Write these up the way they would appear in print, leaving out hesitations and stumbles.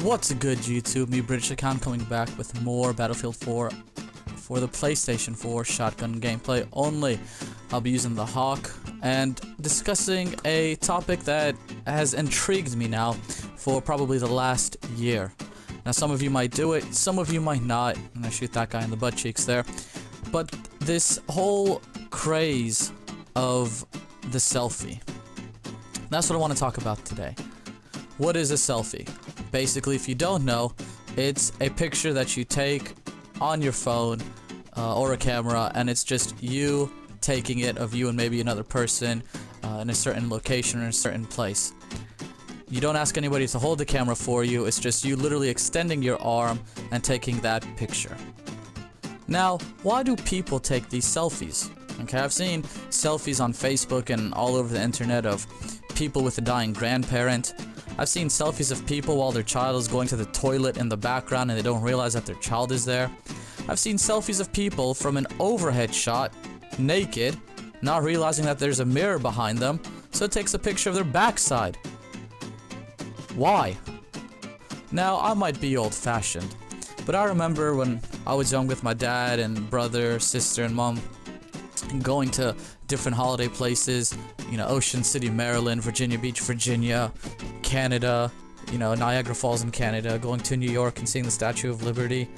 What's good, YouTube? Me British account coming back with more Battlefield 4 for the PlayStation 4 shotgun gameplay only. I'll be using the Hawk and discussing a topic that has intrigued me now for probably the last year. Now, some of you might do it, some of you might not. I'm gonna shoot that guy in the butt cheeks there. But this whole craze of the selfie. That's what I want to talk about today. What is a selfie? Basically, if you don't know, it's a picture that you take on your phone or a camera, and it's just you taking it of you and maybe another person in a certain location or in a certain place. You don't ask anybody to hold the camera for you, it's just you literally extending your arm and taking that picture. Now, why do people take these selfies? Okay, I've seen selfies on Facebook and all over the internet of people with a dying grandparent. I've seen selfies of people while their child is going to the toilet in the background and they don't realize that their child is there. I've seen selfies of people from an overhead shot, naked, not realizing that there's a mirror behind them, so it takes a picture of their backside. Why? Now, I might be old-fashioned, but I remember when I was young with my dad and brother, sister, and mom, going to different holiday places, you know, Ocean City, Maryland, Virginia Beach, Virginia, Canada, you know, Niagara Falls in Canada, going to New York and seeing the Statue of Liberty.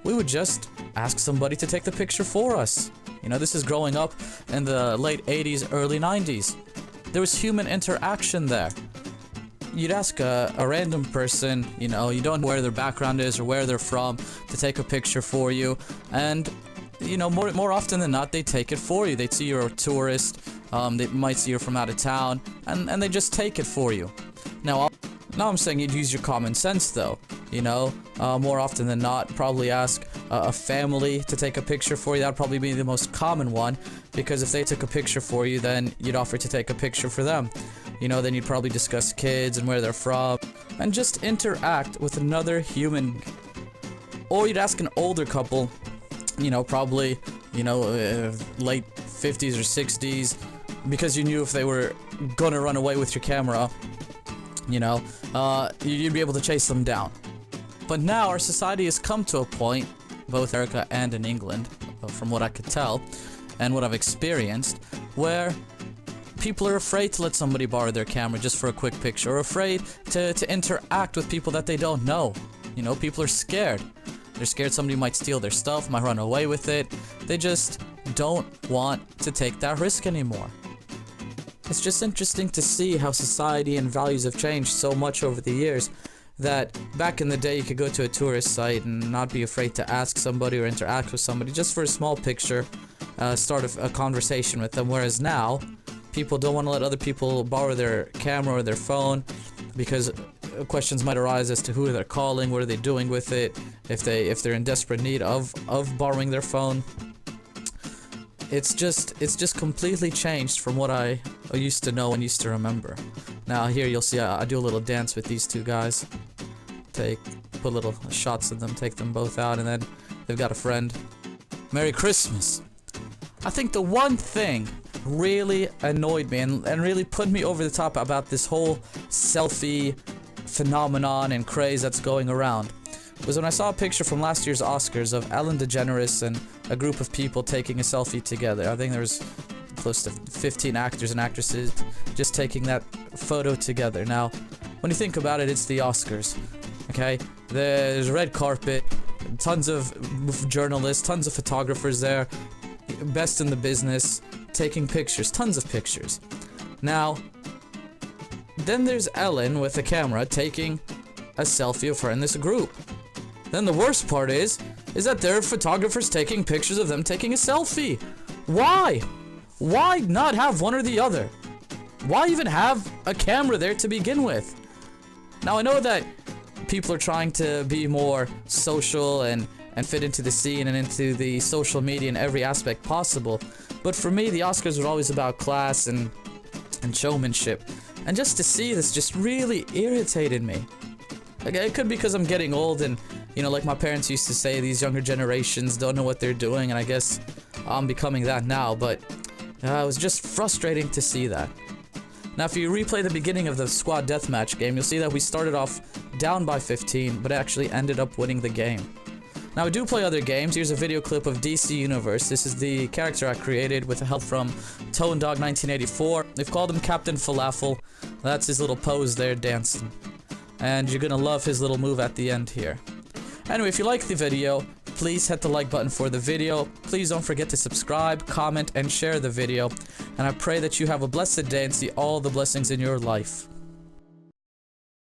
We would just ask somebody to take the picture for us. You know, this is growing up in the late 80s, early 90s. There was human interaction there. You'd ask a random person, you know, you don't know where their background is or where they're from, to take a picture for you, and you know, more often than not, they take it for you. They see you're a tourist, they might see you're from out of town, and they just take it for you. Now I'm saying you'd use your common sense, though. You know, more often than not, probably ask a family to take a picture for you. That'd probably be the most common one, because if they took a picture for you, then you'd offer to take a picture for them. You know, then you'd probably discuss kids and where they're from, and just interact with another human. Or you'd ask an older couple, you know, probably, you know, late 50s or 60s, because you knew if they were gonna run away with your camera, you know, you'd be able to chase them down. But now our society has come to a point, both America and in England, from what I could tell, and what I've experienced, where people are afraid to let somebody borrow their camera just for a quick picture, or afraid to interact with people that they don't know. You know, people are scared. They're scared somebody might steal their stuff, might run away with it. They just don't want to take that risk anymore. It's just interesting to see how society and values have changed so much over the years, that back in the day you could go to a tourist site and not be afraid to ask somebody or interact with somebody just for a small picture, start a conversation with them, whereas now people don't want to let other people borrow their camera or their phone because questions might arise as to who they're calling, what are they doing with it, if they're in desperate need of borrowing their phone. It's just completely changed from what I used to know and used to remember. Now here you'll see I do a little dance with these two guys. Put little shots of them, take them both out, and then they've got a friend. Merry Christmas. I think the one thing really annoyed me and really put me over the top about this whole selfie phenomenon and craze that's going around was when I saw a picture from last year's Oscars of Ellen DeGeneres and a group of people taking a selfie together. I think there was close to 15 actors and actresses just taking that photo together. Now, when you think about it, it's the Oscars, okay? There's a red carpet, tons of journalists, tons of photographers there, best in the business, taking pictures, tons of pictures. Now, then there's Ellen with a camera taking a selfie of her in this group. Then the worst part is that there are photographers taking pictures of them taking a selfie. Why? Why not have one or the other? Why even have a camera there to begin with? Now, I know that people are trying to be more social and fit into the scene and into the social media in every aspect possible, but for me, the Oscars were always about class and showmanship. And just to see this just really irritated me. Like, it could be because I'm getting old and, you know, like my parents used to say, these younger generations don't know what they're doing, and I guess I'm becoming that now, but it was just frustrating to see that. Now, if you replay the beginning of the squad deathmatch game, you'll see that we started off down by 15, but actually ended up winning the game. Now, I do play other games. Here's a video clip of DC Universe. This is the character I created with the help from ToneDog1984. They've called him Captain Falafel. That's his little pose there, dancing. And you're gonna love his little move at the end here. Anyway, if you like the video, please hit the like button for the video. Please don't forget to subscribe, comment, and share the video. And I pray that you have a blessed day and see all the blessings in your life.